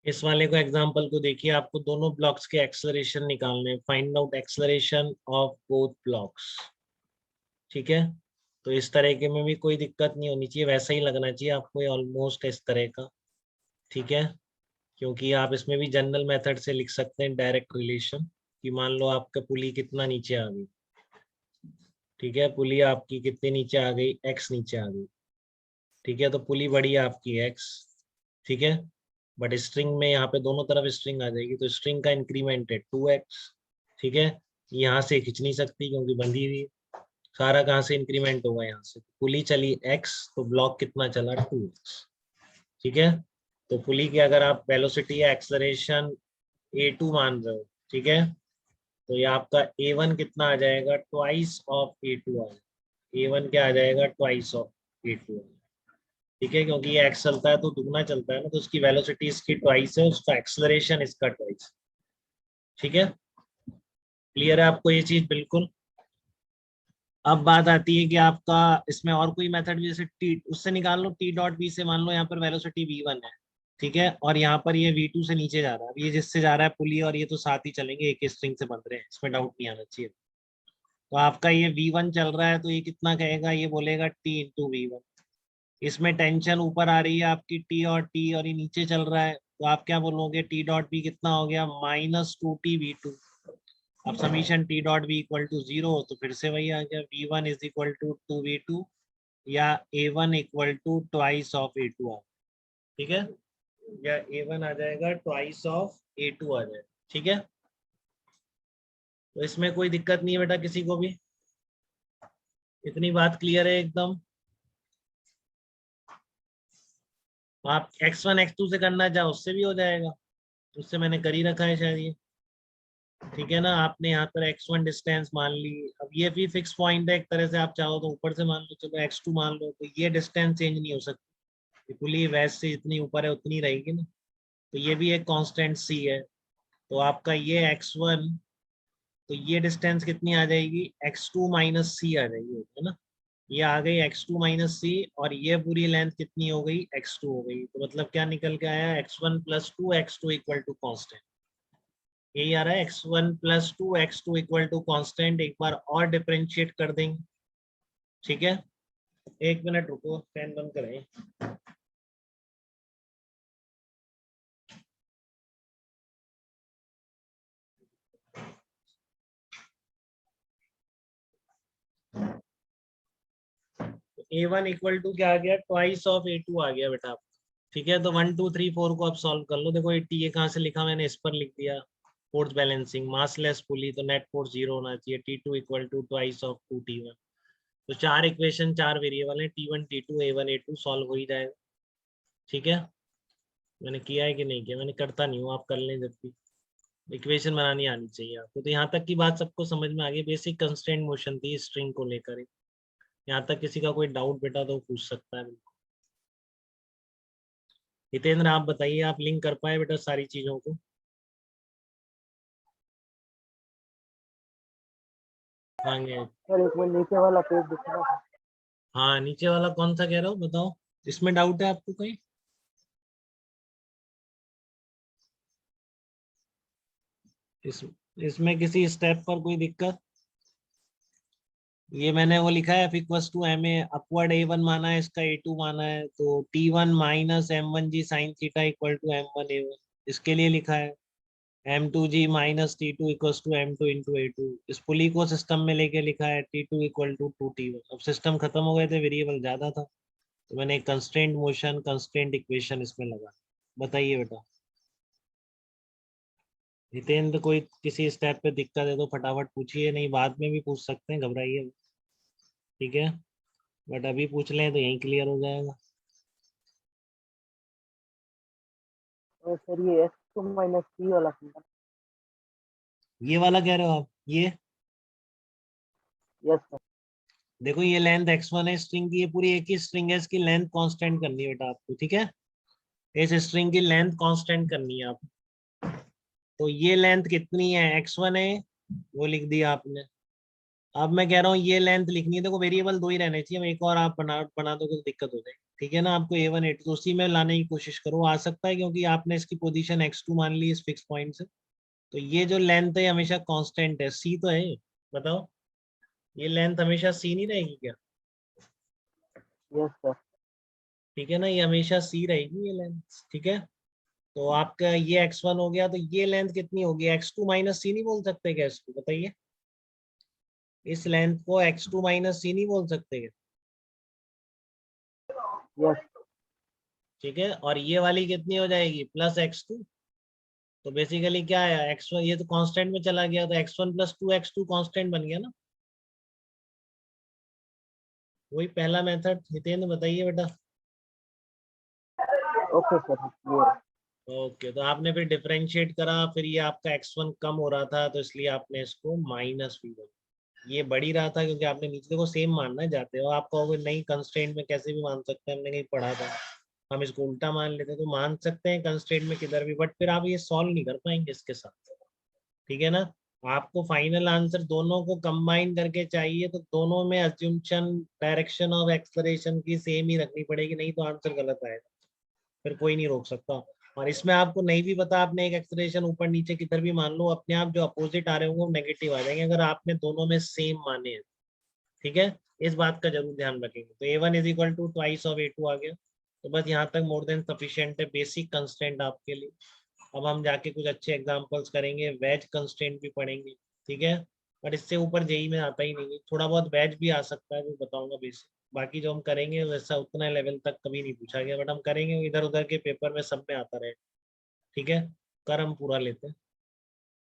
इस वाले को एग्जांपल को देखिए, आपको दोनों ब्लॉक्स के एक्सेलरेशन निकालने, find out acceleration of both blocks. ठीक है, तो इस तरह के में भी कोई दिक्कत नहीं होनी चाहिए, वैसा ही लगना चाहिए आपको ये ऑलमोस्ट इस तरह का। ठीक है, क्योंकि आप इसमें भी जनरल मेथड से लिख सकते हैं डायरेक्ट रिलेशन, कि मान लो आपका पुली कितना नीचे आ गई। ठीक है, पुली आपकी कितने नीचे आ गई, एक्स नीचे आ गई। ठीक है, तो पुली बड़ी है आपकी एक्स। ठीक है, बट स्ट्रिंग में यहाँ पे दोनों तरफ स्ट्रिंग आ जाएगी, तो स्ट्रिंग का इंक्रीमेंट है 2x। ठीक है, यहाँ से खींच नहीं सकती क्योंकि बंधी हुई है। सारा कहाँ से इंक्रीमेंट होगा, यहाँ से। पुली चली x, तो ब्लॉक कितना चला, 2x। ठीक है, तो पुली की अगर आप वेलोसिटी या एक्सलरेशन a2 मान रहे हो, ठीक है, तो ये आपका a1 कितना आ जाएगा, ट्वाइस ऑफ a2 आ जाएगा। a1 क्या आ जाएगा, ट्वाइस ऑफ a2। ठीक है, क्योंकि ये एक्स चलता है तो दुगना चलता है ना, तो उसकी वेलोसिटी इसकी ट्वाइस है, उसका एक्सलरेशन इसका ट्वाइस। ठीक है, क्लियर है आपको ये चीज बिल्कुल। अब बात आती है कि आपका इसमें और कोई मेथड भी, जैसे टी उससे निकाल लो, टी डॉट बी से। मान लो यहाँ पर वेलोसिटी v1 है, ठीक है, और यहाँ पर ये v2 से नीचे जा रहा है। अब ये जिससे जा रहा है पुली और ये तो साथ ही चलेंगे, एक स्ट्रिंग से बंध रहे हैं, इसमें डाउट नहीं आना चाहिए। तो आपका ये v1 चल रहा है, तो ये कितना कहेगा, ये बोलेगा t इंटू v1। इसमें टेंशन ऊपर आ रही है आपकी t, और ये नीचे चल रहा है, तो आप क्या बोलोगे, टी डॉट बी कितना हो गया, -2t v2। अब summation T dot B equal to 0, तो फिर से वही आ गया, v1 is equal to 2v2, या a1 equal to twice of a2 आ। ठीक है, या a1 आ जाएगा ट्वाइस ऑफ a2 आ जाएगा। ठीक है, तो इसमें कोई दिक्कत नहीं है बेटा किसी को भी, इतनी बात क्लियर है एकदम। आप x1 x2 से करना चाहो उससे भी हो जाएगा, उससे मैंने कर ही रखा है शायद ये। ठीक है ना, आपने यहाँ पर x1 डिस्टेंस मान ली। अब ये भी फिक्स पॉइंट है एक तरह से, आप चाहो तो ऊपर से मान लो, चलो x2 मान लो, तो ये डिस्टेंस चेंज नहीं हो सकती, पुली वैसे से जितनी ऊपर है उतनी रहेगी ना। तो ये भी एक कांस्टेंट c है, तो आपका ये x1, तो ये डिस्टेंस कितनी आ जाएगी, x2 माइनस सी आ जाएगी, है ना। ये आ गई x2 माइनस सी, और ये पूरी लेंथ कितनी हो गई, x2 हो गई। तो मतलब क्या निकल के आया, x1 plus 2 x2 equal to constant. यही आ रहा है, x1 plus 2 x2 equal to constant. एक बार और डिफरेंशिएट कर देंगे। ठीक है, एक मिनट रुको, फैन बंद करें। a1 इक्वल टू क्या आ गया, ट्वाइस ऑफ a2 आ गया बेटा। ठीक है, तो 1 2 3 4 को अब सॉल्व कर लो। देखो 80 ये कहाँ से लिखा मैंने, इस पर लिख दिया। फोर्स बैलेंसिंग, मासलेस पुली, तो नेट फोर्स 0 होना चाहिए। T2 equal to twice of 2T1। तो चार इक्वेशन, चार वेरिएबल है, T1 T2 A1 A2, solve हो ही जाएगा। ठीक है, मैंने किया है कि नहीं किया, मैंने करता नहीं हूँ, आप कर लें। जब भी इक्वेशन बनानी आनी चाहिए आपको। तो यहाँ तक की बात सबको समझ में आ गई, बेसिक कंस्ट्रेंट मोशन थी स्ट्रिंग को लेकर। यहाँ तक किसी का कोई डाउट बेटा तो पूछ सकता है बिल्कुल। हितेंद्र आप बताइए, आप लिंक कर पाए बेटा सारी चीजों को। हाँ सर एक वो नीचे वाला पेज दिख रहा था। हाँ, नीचे वाला कौन सा कह रहे हो, बताओ। इसमें डाउट है आपको कोई? इस इसमें किसी स्टेप पर कोई दिक्कत? ये मैंने वो लिखा है, F two M A upward A1 माना है, इसका A2 माना है, तो T1 minus M1G sine theta equal to M1 A1, इसके लिए लिखा है। M2G minus T2 equal to M2 into A2। इस पुली को सिस्टम में लेके लिखा है T2 इक्वल टू 2T1। अब सिस्टम खत्म हो गए थे, वेरिएबल ज्यादा था, तो मैंने कंस्ट्रेंट मोशन, कंस्ट्रेंट इक्वेशन इसमें लगा। बताइए बेटा। जितेंद्र, कोई किसी स्टेप पे दिक्कत है तो फटाफट पूछिए, नहीं बाद में भी पूछ सकते हैं, घबराइए। ठीक है, बट अभी पूछ लें तो यहीं क्लियर हो जाएगा। और सर ये x2 माइनस सी वाला सिंबल। ये वाला कह रहे हो आप, ये यस सर। देखो, ये लेंथ x1 है स्ट्रिंग की, ये पूरी एक ही स्ट्रिंग है, इसकी लेंथ कांस्टेंट करनी है बेटा आपको। ठीक है, इस स्ट्रिंग की लेंथ कांस्टेंट करनी है आप। तो ये लेंथ कितनी है, x1 है, वो लिख दिया आपने। अब मैं कह रहा हूँ ये लेंथ लिखनी है, देखो वेरिएबल दो ही रहने चाहिए, एक और आप बना दोगे तो दिक्कत हो जाएगी। ठीक है ना, आपको A1 A2 तो उसी में लाने की कोशिश करो, आ सकता है क्योंकि आपने इसकी पोजीशन x2 मान ली इस फिक्स पॉइंट से, तो ये जो लेंथ है हमेशा कांस्टेंट है, c तो है, बताओ ये लेंथ हमेशा c नहीं रहेगी क्या? Yes sir. ठीक है ना, ये हमेशा c रहेगी ये लेंथ, ठीक है। तो आपका ये x1 हो गया, तो ये लेंथ कितनी होगी, x2 माइनस सी नहीं बोल सकते क्या इसको, बताइए इस लेंथ को x2 माइनस सी नहीं बोल सकते क्या? यस। ठीक है, और ये वाली कितनी हो जाएगी, प्लस x2। तो बेसिकली क्या है, x1 ये तो कांस्टेंट में चला गया, तो x1 प्लस 2x2 कांस्टेंट बन गया ना। वही पहला मेथड, हितेंद्र बताइए बेटा। Okay sir, clear. ओके, तो आपने फिर डिफरेंशिएट करा, फिर ये आपका x1 कम हो रहा था तो इसलिए आपने इसको माइनस भी किया, ये बढ़ ही रहा था क्योंकि आपने नीचे को सेम मानना है जाते हो, आप कहोगे नहीं कंस्ट्रेंट में कैसे भी मान सकते हैं, हमने कहीं पढ़ा था, हम इसको उल्टा मान लेते, तो मान सकते हैं कंस्ट्रेंट में किधर भी, बट फिर आप ये सॉल्व नहीं कर पाएंगे इसके साथ, ठीक है ना। आपको फाइनल आंसर दोनों को कंबाइन करके चाहिए, तो दोनों में अज्यूमशन डायरेक्शन ऑफ एक्सलरेशन की सेम ही रखनी पड़ेगी, नहीं तो आंसर गलत आएगा, फिर कोई नहीं रोक सकता। और इसमें आपको नहीं भी पता, आपने एक एक्सलेशन ऊपर नीचे किधर भी मान लो, अपने आप जो अपोजिट आ रहे होंगे वो नेगेटिव आ जाएंगे अगर आपने दोनों में सेम माने हैं, ठीक है। इस बात का जरूर ध्यान रखेंगे। तो A1 is equal to twice of A2 आ गया, तो बस यहाँ तक मोर देन सफिशिएंट है, बेसिक कंस्ट्रेंट आपके लिए। अब हम जाके कुछ अच्छे एग्जांपल्स करेंगे, वेज कंस्ट्रेंट भी पढ़ेंगे, ठीक है। पर इससे ऊपर जेई में आता ही नहीं है, थोड़ा बहुत वेज भी आ सकता है, वो बताऊंगा बेसिक, बाकी जो हम करेंगे वैसा उतना लेवल तक कभी नहीं पूछा गया, बट हम करेंगे इधर उधर के पेपर में सब में आता रहे, ठीक है। कर हम पूरा लेते हैं।